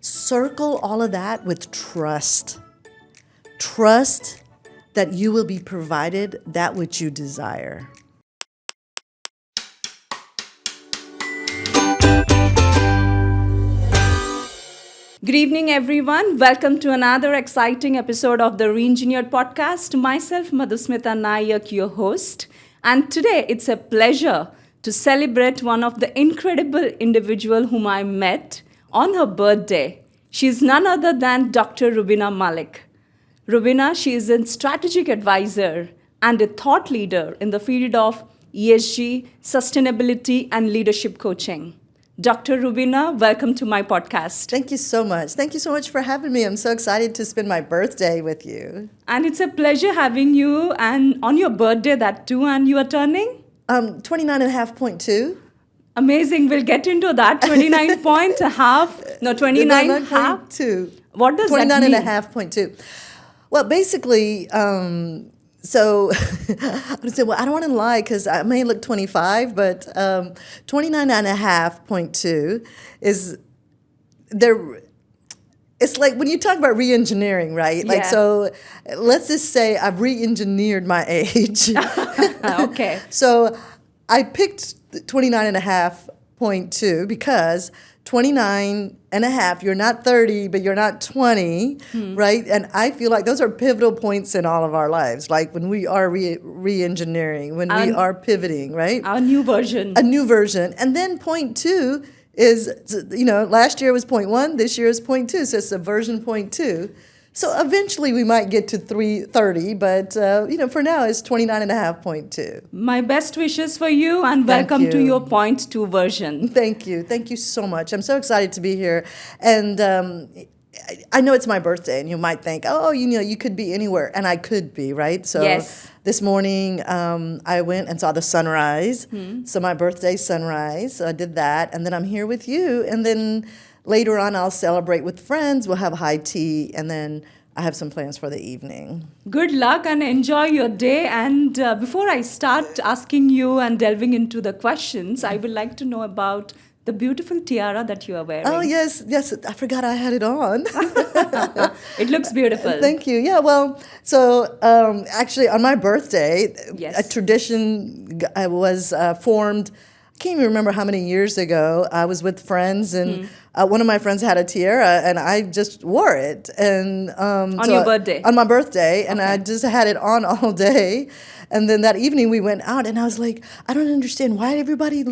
circle all of that with trust. Trust that you will be provided that which you desire. Good evening, everyone. Welcome to another exciting episode of the Reengineered podcast. Myself, Madhusmita Nayak, your host. And today, it's a pleasure to celebrate one of the incredible individuals whom I met on her birthday. She's none other than Dr. Rubina Malik. Rubina, she is a strategic advisor and a thought leader in the field of ESG, sustainability, and leadership coaching. Dr. Rubina, welcome to my podcast. Thank you so much. Thank you so much for having me. I'm so excited to spend my birthday with you. And it's a pleasure having you, and on your birthday that too, and you are turning? 29.5.2. Amazing. We'll get into that. 29.5. What does that mean? 29.5.2. Well, basically, so I would say, well, I don't want to lie because I may look 25, but 29.5.2 is there. It's like when you talk about re-engineering, right? Like, so let's just say I've re-engineered my age. Okay. So I picked 29.5.2 because 29 and a half, you're not 30, but you're not 20, right? And I feel like those are pivotal points in all of our lives, like when we are re-engineering, when we are pivoting, right? Our new version. A new version. And then point two is, last year was point one, this year is point two, so it's a version point two. So eventually we might get to 330, but for now it's 29.5.2. My best wishes for you, and welcome to your point two version. Thank you so much. I'm so excited to be here, and I know it's my birthday, and you might think, oh, you could be anywhere, and I could be, right? So this morning I went and saw the sunrise, so my birthday sunrise. So I did that, and then I'm here with you, and then later on, I'll celebrate with friends. We'll have high tea, and then I have some plans for the evening. Good luck and enjoy your day. And before I start asking you and delving into the questions, I would like to know about the beautiful tiara that you are wearing. Oh, yes. I forgot I had it on. It looks beautiful. Thank you. Yeah, well, so actually on my birthday, a tradition was formed. I can't even remember how many years ago. I was with friends, and one of my friends had a tiara, and I just wore it. And on your birthday? On my birthday, and I just had it on all day. And then that evening we went out, and I was like, I don't understand why everybody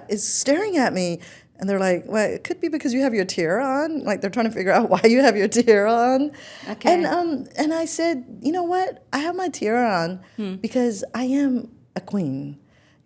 is staring at me. And they're like, well, it could be because you have your tiara on. Like, they're trying to figure out why you have your tiara on. Okay. And I said, you know what? I have my tiara on because I am a queen.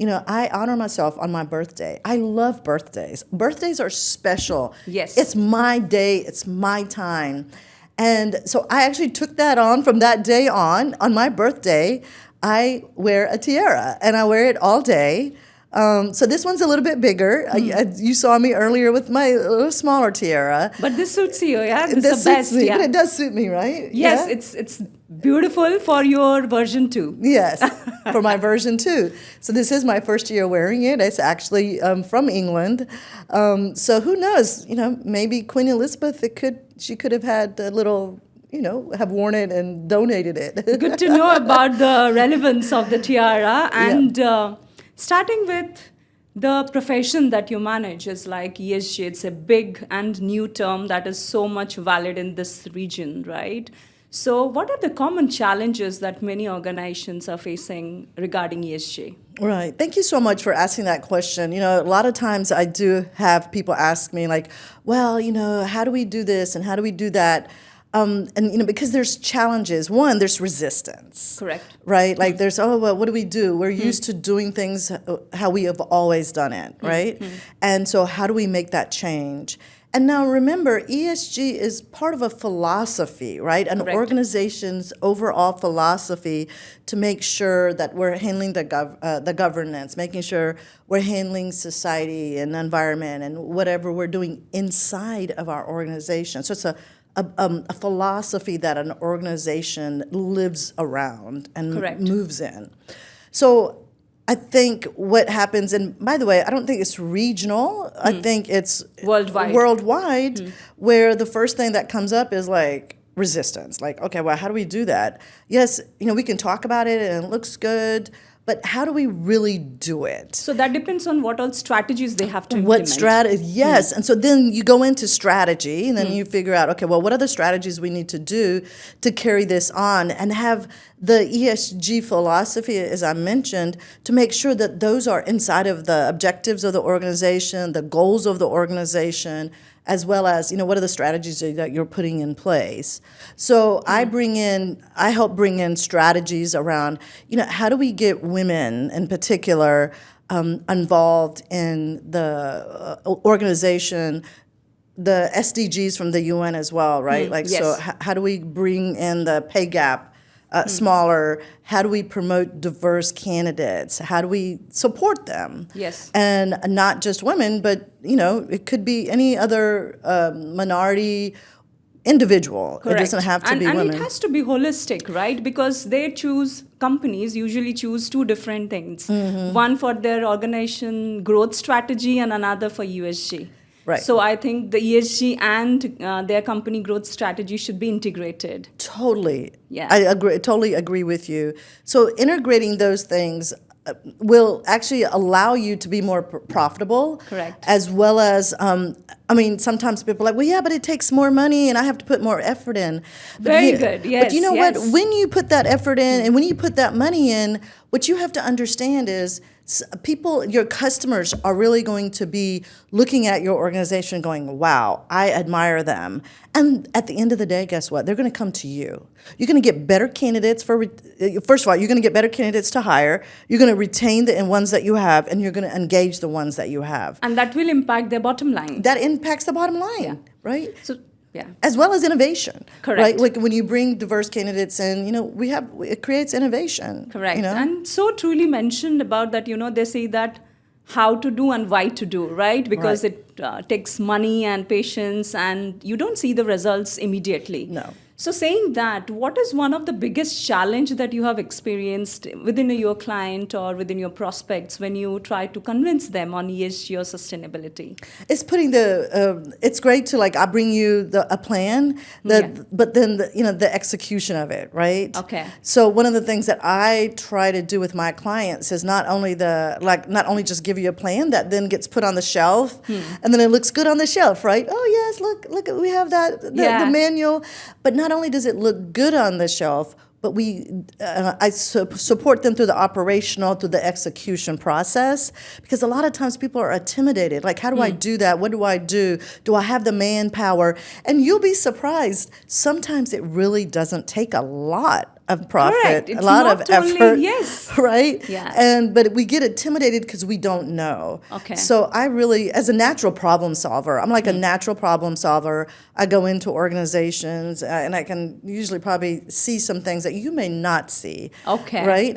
I honor myself on my birthday. I love birthdays. Birthdays are special. Yes. It's my day. It's my time. And so I actually took that on from that day on my birthday, I wear a tiara, and I wear it all day. So this one's a little bit bigger. You saw me earlier with my little smaller tiara. But this suits you, yeah? This is the best, but it does suit me, right? Yes, it's beautiful for your version 2. Yes, for my version 2. So this is my first year wearing it. It's actually from England. So who knows? Maybe Queen Elizabeth, she could have had a little, have worn it and donated it. Good to know about the relevance of the tiara. And starting with the profession that you manage is like ESG. It's a big and new term that is so much valid in this region, right? So what are the common challenges that many organizations are facing regarding ESG? Right. Thank you so much for asking that question. A lot of times I do have people ask me like, well, how do we do this and how do we do that? And because there's challenges. One, there's resistance. Correct. Right? Like there's, what do we do? We're used to doing things how we have always done it, right? And so how do we make that change? And now remember, ESG is part of a philosophy, right? An organization's overall philosophy to make sure that we're handling the governance, making sure we're handling society and environment and whatever we're doing inside of our organization. So it's a philosophy that an organization lives around and moves in. So I think what happens, and by the way, I don't think it's regional. I think it's worldwide, where the first thing that comes up is like resistance. Like, okay, well, how do we do that? Yes, we can talk about it and it looks good, but how do we really do it? So that depends on what all strategies they have to implement. What strategy? Yes. And so then you go into strategy, and then you figure out, okay, well, what are the strategies we need to do to carry this on and have the ESG philosophy, as I mentioned, to make sure that those are inside of the objectives of the organization, the goals of the organization, as well as, what are the strategies that you're putting in place. So I help bring in strategies around, how do we get women in particular involved in the organization, the SDGs from the UN as well, right? So how do we bring in the pay gap smaller? How do we promote diverse candidates? How do we support them? Yes. And not just women, but, it could be any other minority individual. Correct. It doesn't have to be and women. And it has to be holistic, right? Because companies usually choose two different things. One for their organization growth strategy and another for USG. Right. So I think the ESG and their company growth strategy should be integrated. Totally. Yeah. I totally agree with you. So integrating those things will actually allow you to be more profitable. Correct. As well as, sometimes people are like, well, yeah, but it takes more money and I have to put more effort in. Very good, yes. But you know what? When you put that effort in and when you put that money in, what you have to understand is your customers are really going to be looking at your organization going, wow, I admire them. And at the end of the day, guess what? They're going to come to you. You're going to get better candidates first of all, you're going to get better candidates to hire. You're going to retain the ones that you have, and you're going to engage the ones that you have. And that will impact their bottom line. That impacts the bottom line, right? So, yeah. As well as innovation. Correct. Right? Like when you bring diverse candidates in, it creates innovation. Correct. And so truly mentioned about that, they say that how to do and why to do, right? Because it takes money and patience, and you don't see the results immediately. No. So saying that, what is one of the biggest challenge that you have experienced within your client or within your prospects when you try to convince them on ESG or sustainability? It's putting it's great to I bring you a plan, but then the execution of it, right? Okay. So one of the things that I try to do with my clients is not only just give you a plan that then gets put on the shelf, and then it looks good on the shelf, right? Oh yes, look, we have the manual, but not only does it look good on the shelf, but I support them through the execution process, because a lot of times people are intimidated. Like, how do I do that? What do I do? Do I have the manpower? And you'll be surprised. Sometimes it really doesn't take a lot of profit, a lot of effort, yes, right? Yeah. But we get intimidated because we don't know. Okay. So I really, as a natural problem solver, I'm like a natural problem solver. I go into organizations and I can usually probably see some things that you may not see. Okay. Right?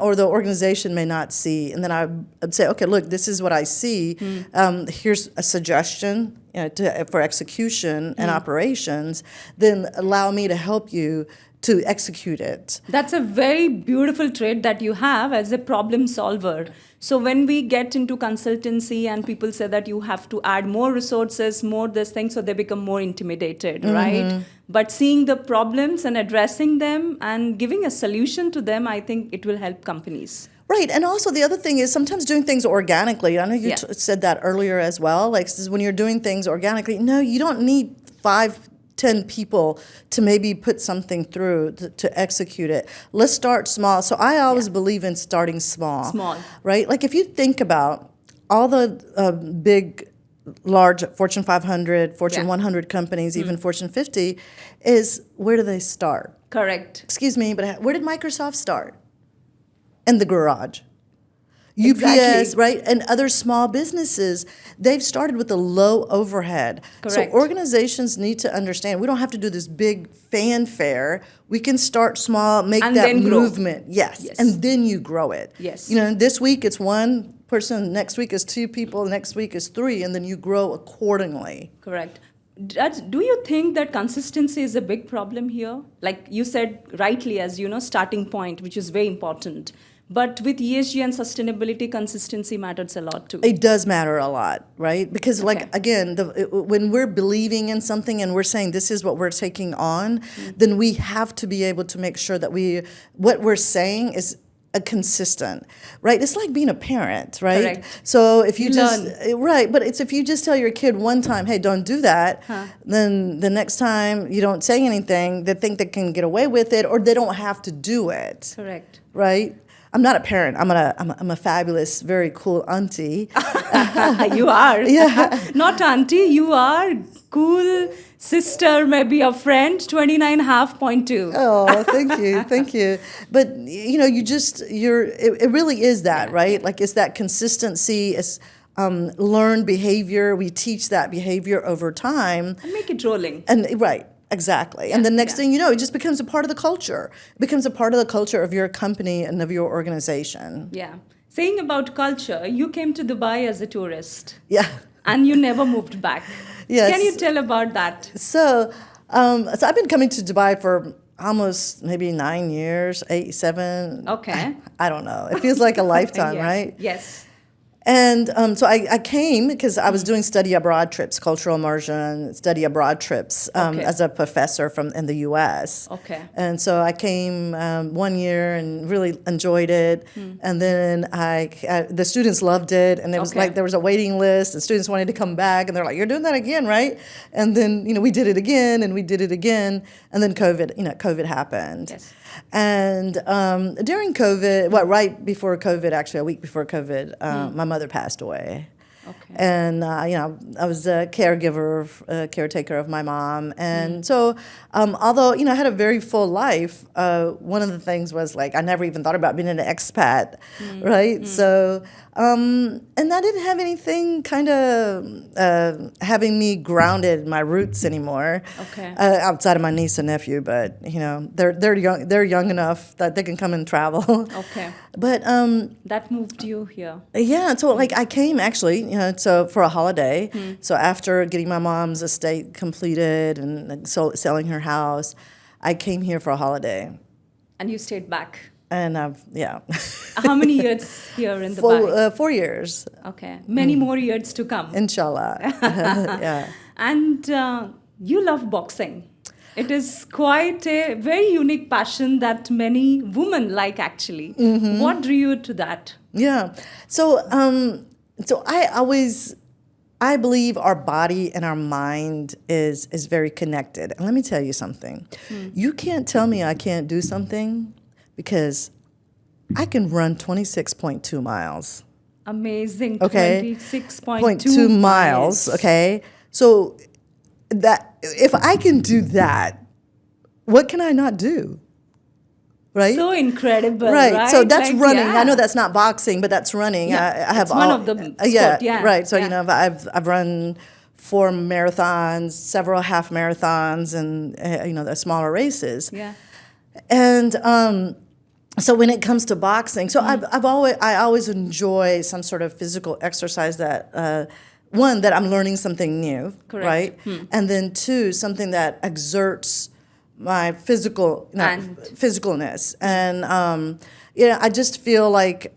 Or the organization may not see, and then I'd say, okay, look, this is what I see. Here's a suggestion. For execution and operations, then allow me to help you to execute it. That's a very beautiful trait that you have as a problem solver. So when we get into consultancy and people say that you have to add more resources, more this thing, so they become more intimidated, right? But seeing the problems and addressing them and giving a solution to them, I think it will help companies. Right, and also the other thing is sometimes doing things organically. I know you said that earlier as well. Like, when you're doing things organically, no, you don't need 5-10 people to maybe put something through to execute it. Let's start small. So I always believe in starting small. Small. Right? Like, if you think about all the big, large Fortune 500, Fortune 100 companies, even Fortune 50, is where do they start? Correct. Excuse me, but where did Microsoft start? In the garage. Exactly. UPS, right? And other small businesses, they've started with a low overhead. Correct. So organizations need to understand, we don't have to do this big fanfare. We can start small, make and that then movement. Yes. And then you grow it. Yes. This week it's one person, next week is 2 people, next week is 3, and then you grow accordingly. Correct. Do you think that consistency is a big problem here? Like you said rightly, as starting point, which is very important. But with ESG and sustainability, consistency matters a lot too. It does matter a lot, right? Because, Okay. like, again, when we're believing in something and we're saying this is what we're taking on, then we have to be able to make sure that what we're saying is consistent, right? It's like being a parent, right? Correct. So if you You just learn. right, but it's if you just tell your kid one time, hey, don't do that, then the next time you don't say anything, they think they can get away with it, or they don't have to do it, Correct. right? I'm not a parent. I'm a fabulous, very cool auntie. You are. Yeah. Not auntie, you are cool sister, maybe a friend, 29.2. Oh, thank you. But it really is that, right? Like, it's that consistency, it's learned behavior. We teach that behavior over time, And make it rolling. and right, exactly. And the next yeah. thing you know, it just becomes a part of the culture. It becomes a part of the culture of your company and of your organization. Yeah. Saying about culture, you came to Dubai as a tourist Yeah. and you never moved back. Yes. Can you tell about that? So I've been coming to Dubai for almost maybe 9 years, 8, 7. Okay. I don't know. It feels like a lifetime, Yeah. right? Yes. And so I came because I was doing study abroad trips, cultural immersion, study abroad trips Okay. as a professor in the U.S. Okay. And so I came 1 year and really enjoyed it. And then the students loved it. And it was Okay. like there was a waiting list and students wanted to come back. And they're like, you're doing that again, right? And then, we did it again and we did it again. And then COVID happened. Yes. And during COVID, right before COVID, actually a week before COVID, my mother passed away. Okay. And, I was a caretaker of my mom. And so, although, I had a very full life, one of the things was like, I never even thought about being an expat, right? So, and I didn't have anything kind of having me grounded in my roots anymore. Okay. Outside of my niece and nephew, but, they're young enough that they can come and travel. Okay. But, That moved you here. yeah, so like I came actually, so for a holiday. So after getting my mom's estate completed and selling her house, I came here for a holiday. And you stayed back. And How many years here in Dubai? 4 years, Okay. Many more years to come. inshallah. Yeah. And you love boxing. It is quite a very unique passion that many women like, actually. What drew you to that? Yeah. So I believe our body and our mind is very connected. And let me tell you something. You can't tell me I can't do something because I can run 26.2 miles. Amazing. Okay. 26.2 miles. Okay. So that if I can do that, what can I not do? Right? So incredible, Right. right? So that's Like, running. yeah. I know that's not boxing, but that's running. Yeah, I have it's one of the sport, yeah, Right. So yeah. I've run 4 marathons, several half marathons, and the smaller races. Yeah. And so when it comes to boxing, so I always enjoy some sort of physical exercise that one, that I'm learning something new, Correct. right? And then 2, something that exerts my physicalness. And I just feel like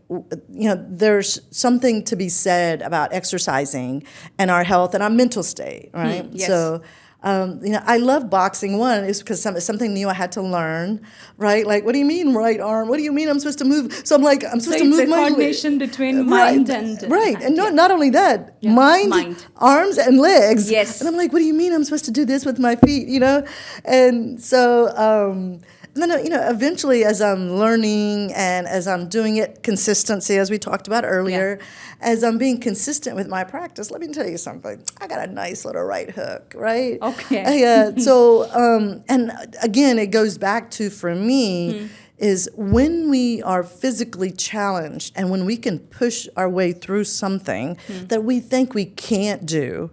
there's something to be said about exercising and our health and our mental state, right? Yes. So I love boxing. One is because it's something new I had to learn, right? Like, what do you mean right arm? What do you mean I'm supposed to move? So I'm like, I'm supposed to move it's a my coordination between mind and right, and yeah. not only that, Yeah. mind, arms, and legs. Yes. And I'm like, what do you mean I'm supposed to do this with my feet? And so. And then, eventually, as I'm learning and as I'm doing it, consistency, as we talked about earlier, as I'm being consistent with my practice, let me tell you something. I got a nice little right hook, right? Okay. So, and again, it goes back to, for me, is when we are physically challenged and when we can push our way through something that we think we can't do,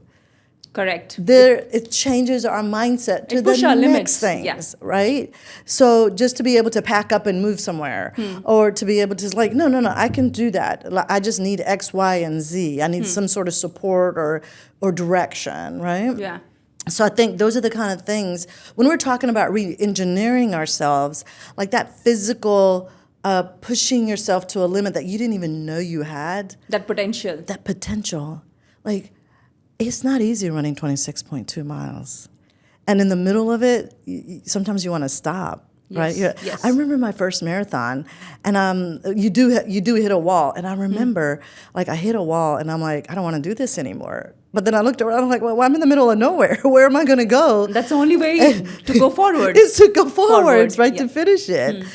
Correct. it changes our mindset to It push the our next limits, things, right? So just to be able to pack up and move somewhere, or to be able to no, I can do that. I just need X, Y, and Z. I need some sort of support or direction, right? Yeah. So I think those are the kind of things when we're talking about re-engineering ourselves, like that physical pushing yourself to a limit that you didn't even know you had. That potential. That potential. Like, it's not easy running 26.2 miles. And in the middle of it, sometimes you want to stop. Yes, Right? yes. I remember my first marathon, and you do hit a wall. And I remember, like, I hit a wall, and I'm like, I don't want to do this anymore. But then I looked around, I'm like, well, I'm in the middle of nowhere. Where am I going to go? That's the only way to go forward. Is to go forwards, right, yeah. to finish it.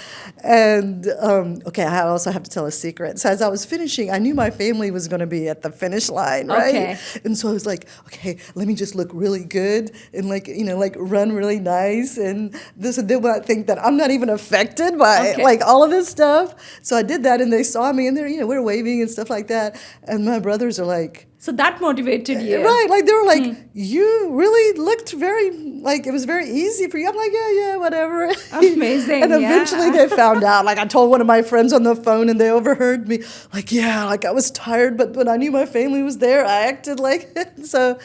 And, okay, I also have to tell a secret. So as I was finishing, I knew my family was going to be at the finish line, right? Okay. And so I was like, okay, let me just look really good and, like, like run really nice. And this and they might think that I'm not even affected by, like, all of this stuff. So I did that, and they saw me, and they're, we're waving and stuff like that. And my brothers are like, so that motivated you. right, like they were like, you really looked very, like it was very easy for you. I'm like, yeah, whatever. Amazing. And eventually they found out. Like I told one of my friends on the phone, and they overheard me. Like, yeah, like I was tired, but when I knew my family was there, I acted like it. So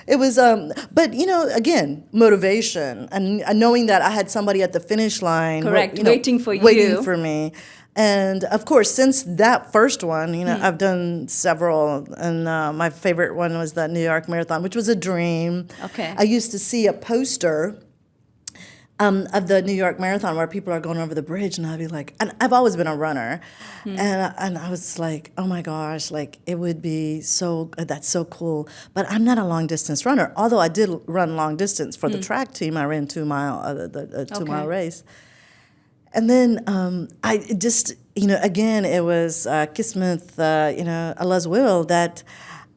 it was, but again, motivation and knowing that I had somebody at the finish line. Correct, waiting for you. Waiting for me. And of course, since that first one, I've done several, and my favorite one was the New York Marathon, which was a dream. Okay. I used to see a poster of the New York Marathon where people are going over the bridge, and I'd be like, and I've always been a runner, and I was like, oh my gosh, like it would be that's so cool. But I'm not a long distance runner, although I did run long distance for the track team. I ran 2 mile, the 2 mile race. And then I just, again, it was Kismet, Allah's will that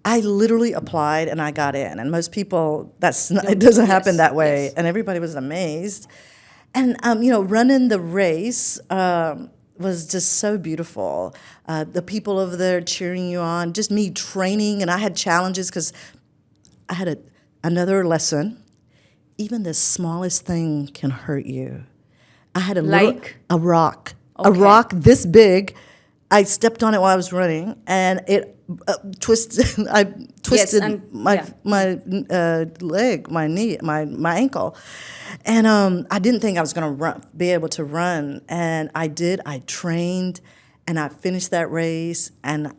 I literally applied and I got in. And most people, it doesn't happen that way. Yes. And everybody was amazed. And, running the race was just so beautiful. The people over there cheering you on, just me training. And I had challenges because I had another lesson. Even the smallest thing can hurt you. I had a rock, a rock this big. I stepped on it while I was running, and it twisted. I twisted my leg, my knee, my ankle, and I didn't think I was going to be able to run, and I did. I trained, and I finished that race, and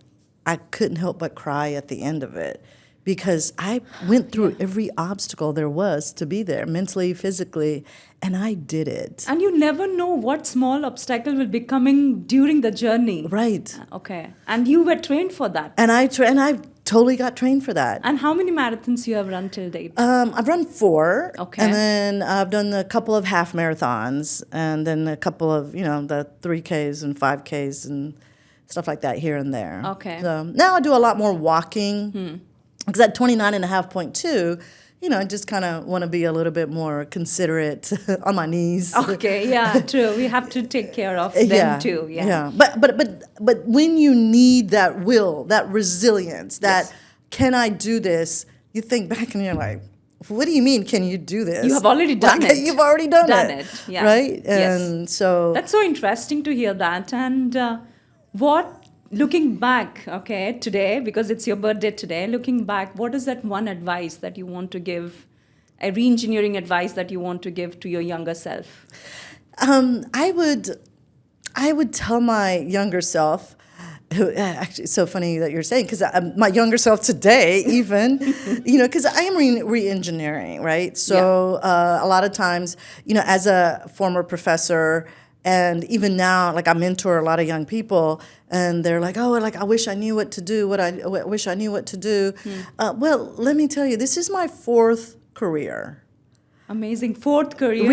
I couldn't help but cry at the end of it. Because I went through every obstacle there was to be there, mentally, physically, and I did it. And you never know what small obstacle will be coming during the journey. Right. Okay. And you were trained for that. And I totally got trained for that. And how many marathons you have run till date? I've run 4. Okay. And then I've done a couple of half marathons, and then a couple of, the 3Ks and 5Ks and stuff like that here and there. Okay. So now I do a lot more walking. Because at 29.5.2, I just kind of want to be a little bit more considerate on my knees. Okay, yeah, true. We have to take care of them too. Yeah. But when you need that will, that resilience, that can I do this? You think back and you're like, what do you mean? Can you do this? You have already done it. You've already done it. Yeah. Right. And so that's so interesting to hear that. And looking back, today, because it's your birthday today, looking back, what is that one advice that you want to give, a re-engineering advice that you want to give to your younger self? I would tell my younger self, who actually it's so funny that you're saying, because my younger self today, even, because I am re-engineering, right? So a lot of times, as a former professor, and even now, like I mentor a lot of young people, and they're like, "Oh, like I wish I knew what to do. I wish I knew what to do." Well, let me tell you, this is my 4th career. Amazing, 4th career.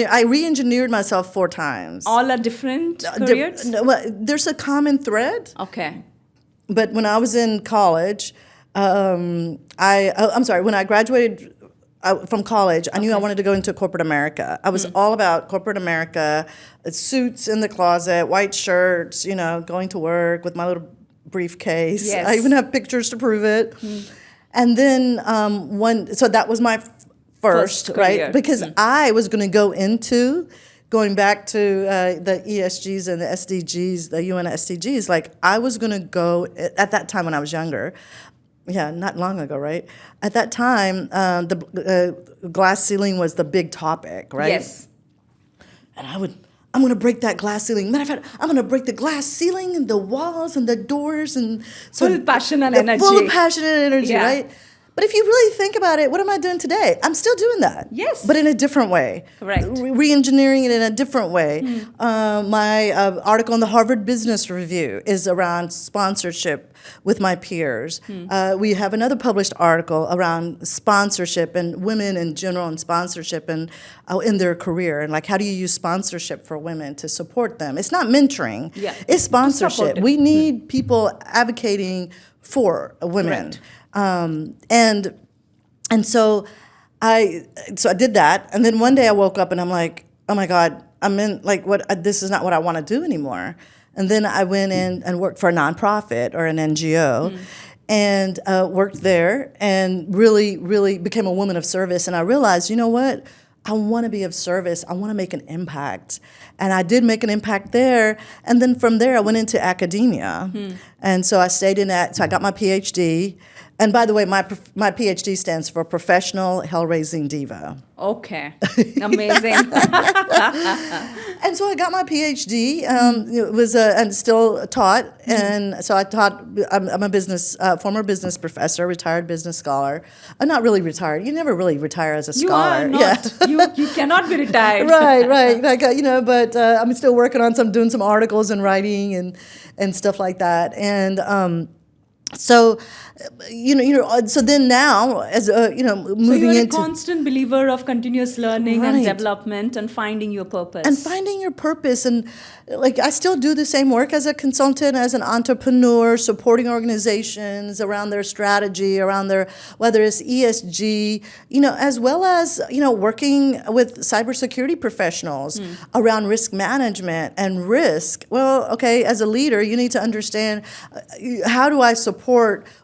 I re-engineered myself 4 times. All are different careers. There's a common thread. Okay. But when I was in college, when I graduated from college, I knew I wanted to go into corporate America. I was all about corporate America, suits in the closet, white shirts, going to work with my little briefcase. Yes. I even have pictures to prove it. And then so that was my first right? Because I was going to going back to the ESGs and the SDGs, the UN SDGs, like I was going to go, at that time when I was younger, not long ago, right? At that time, the glass ceiling was the big topic, right? Yes. And I'm going to break that glass ceiling. Matter of fact, I'm going to break the glass ceiling and the walls and the doors and Full passion and the energy. Full of passion and energy, Yeah. right? But if you really think about it, what am I doing today? I'm still doing that. Yes. But in a different way. Correct. Re-engineering it in a different way. My article in the Harvard Business Review is around sponsorship with my peers. We have another published article around sponsorship and women in general and sponsorship and in their career. And like, how do you use sponsorship for women to support them? It's not mentoring. Yeah. It's sponsorship. it. We need people advocating for women. Correct. And so I did that, and then one day I woke up and I'm like, oh my God, I'm in like what this is not what I want to do anymore. And then I went in and worked for a nonprofit or an NGO, and worked there and really became a woman of service. And I realized, you know what? I want to be of service. I want to make an impact. And I did make an impact there. And then from there, I went into academia. And so I stayed in that. So I got my PhD. And by the way, my PhD stands for Professional Hell-Raising Diva. Okay. Amazing. And so I got my PhD. It was and still taught, and so I taught. I'm a former business professor, retired business scholar. I'm not really retired. You never really retire as a You scholar. are not. You cannot be retired. Right. Like but I'm still working on doing some articles and writing and stuff like that. And so, so then now, as moving So you're a into constant believer of continuous learning and Right. development and finding your purpose. and finding your purpose, and like I still do the same work as a consultant, as an entrepreneur, supporting organizations around their strategy, around their whether it's ESG, as well as working with cybersecurity professionals around risk management and risk. Well, okay, as a leader, you need to understand how do I support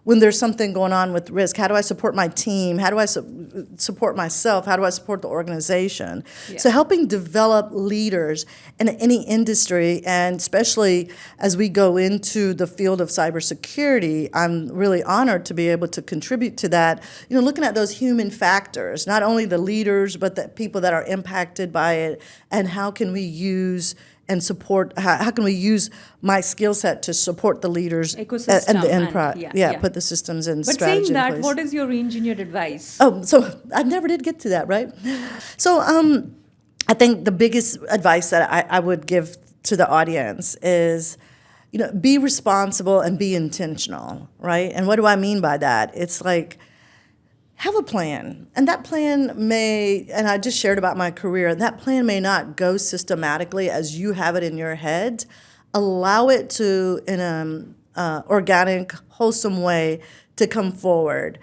when there's something going on with risk? How do I support my team? How do I support myself? How do I support the organization? Yeah. So helping develop leaders in any industry, and especially as we go into the field of cybersecurity, I'm really honored to be able to contribute to that. Looking at those human factors, not only the leaders, but the people that are impacted by it, and how can we use and support, how can we use my skill set to support the leaders Ecosystem and the end and- product? yeah. Put the systems and But strategy saying that, in place. what is your re-engineered advice? Oh, so I never did get to that, right? So I think the biggest advice that I would give to the audience is, be responsible and be intentional, right? And what do I mean by that? It's like, have a plan. And that plan and I just shared about my career, that plan may not go systematically as you have it in your head. Allow it to, in an organic, wholesome way, to come forward.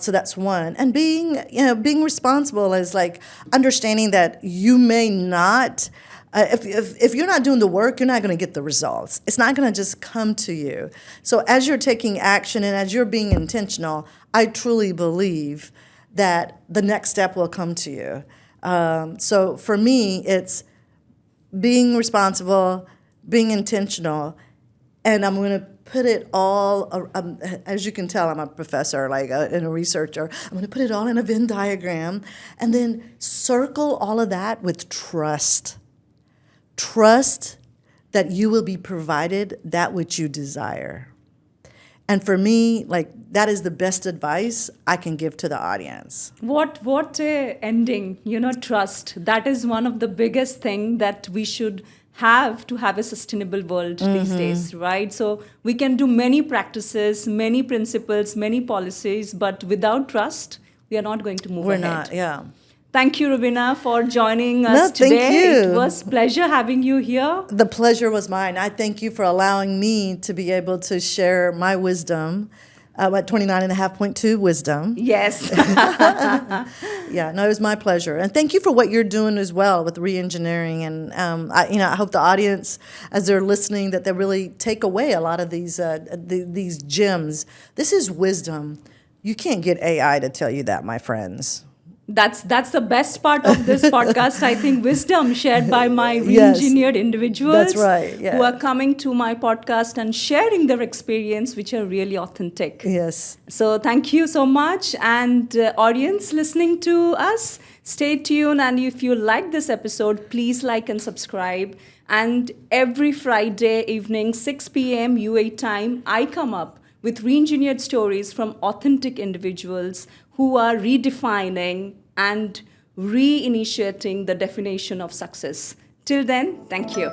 So that's one. And being responsible is like understanding that you may not, if you're not doing the work, you're not going to get the results. It's not going to just come to you. So as you're taking action and as you're being intentional, I truly believe that the next step will come to you. So for me, it's being responsible, being intentional, and I'm going to put it all, as you can tell, I'm a professor, and a researcher. I'm going to put it all in a Venn diagram and then circle all of that with trust. Trust that you will be provided that which you desire. And for me, that is the best advice I can give to the audience. What a ending, trust. That is one of the biggest thing that we should have to have a sustainable world these days, right? So we can do many practices, many principles, many policies, but without trust, we are not going to move ahead. We're not, yeah. Thank you, Rubina, for joining us No, thank today. you. It was pleasure having you here. The pleasure was mine. I thank you for allowing me to be able to share my wisdom, at 29.5.2 wisdom. Yes. Yeah, no, it was my pleasure. And thank you for what you're doing as well with re-engineering. And, I hope the audience, as they're listening, that they really take away a lot of these gems. This is wisdom. You can't get AI to tell you that, my friends. That's the best part of this podcast, I think. Wisdom shared by my Yes. re-engineered individuals That's right, yeah. who are coming to my podcast and sharing their experience, which are really authentic. Yes. So thank you so much. And audience listening to us, stay tuned. And if you like this episode, please like and subscribe. And every Friday evening, 6 p.m. UA time, I come up with re-engineered stories from authentic individuals who are redefining and reinitiating the definition of success. Till then, thank you.